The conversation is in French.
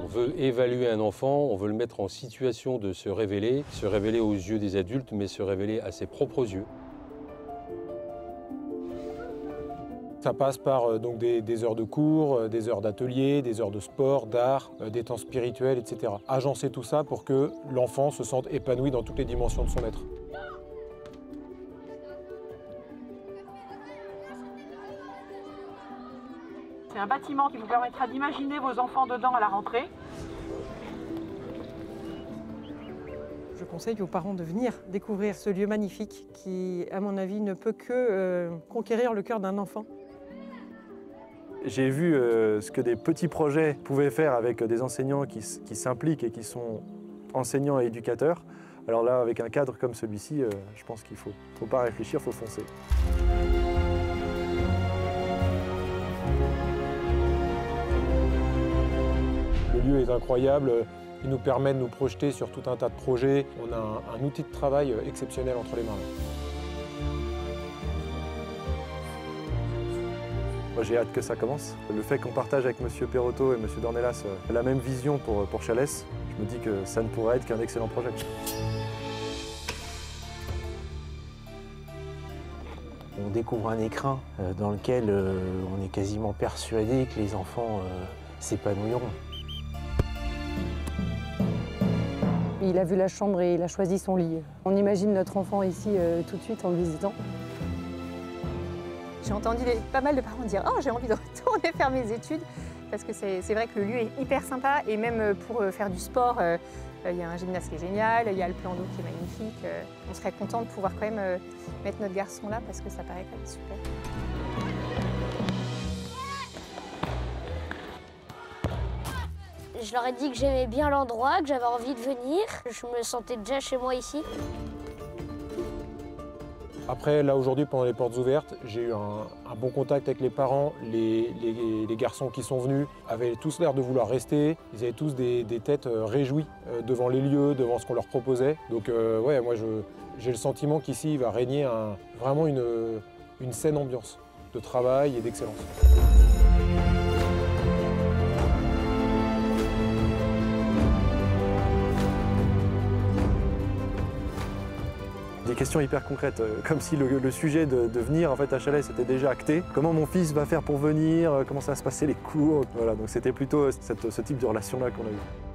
On veut évaluer un enfant, on veut le mettre en situation de se révéler aux yeux des adultes, mais se révéler à ses propres yeux. Ça passe par donc des heures de cours, des heures d'atelier, des heures de sport, d'art, des temps spirituels, etc. Agencer tout ça pour que l'enfant se sente épanoui dans toutes les dimensions de son être. C'est un bâtiment qui vous permettra d'imaginer vos enfants dedans à la rentrée. Je conseille aux parents de venir découvrir ce lieu magnifique qui, à mon avis, ne peut que conquérir le cœur d'un enfant. J'ai vu ce que des petits projets pouvaient faire avec des enseignants qui s'impliquent et qui sont enseignants et éducateurs. Alors là, avec un cadre comme celui-ci, je pense qu'il ne faut pas réfléchir, il faut foncer. Le lieu est incroyable, il nous permet de nous projeter sur tout un tas de projets. On a un outil de travail exceptionnel entre les mains. Moi, j'ai hâte que ça commence. Le fait qu'on partage avec M. Perotto et M. Dornelas la même vision pour Chalès, je me dis que ça ne pourrait être qu'un excellent projet. On découvre un écrin dans lequel on est quasiment persuadé que les enfants s'épanouiront. Il a vu la chambre et il a choisi son lit. On imagine notre enfant ici tout de suite en le visitant. J'ai entendu pas mal de parents dire « Oh, j'ai envie de retourner faire mes études » parce que c'est vrai que le lieu est hyper sympa et même pour faire du sport, il y a un gymnase qui est génial, il y a le plan d'eau qui est magnifique. On serait content de pouvoir quand même mettre notre garçon là parce que ça paraît quand même super. Je leur ai dit que j'aimais bien l'endroit, que j'avais envie de venir. Je me sentais déjà chez moi ici. Après, là aujourd'hui, pendant les portes ouvertes, j'ai eu un bon contact avec les parents. Les garçons qui sont venus avaient tous l'air de vouloir rester. Ils avaient tous des têtes réjouies devant les lieux, devant ce qu'on leur proposait. Donc ouais, moi j'ai le sentiment qu'ici il va régner vraiment une saine ambiance de travail et d'excellence. Des questions hyper concrètes, comme si le sujet de venir en fait, à Chalès était déjà acté. Comment mon fils va faire pour venir, comment ça va se passer les cours, voilà, donc c'était plutôt ce type de relation-là qu'on a eu.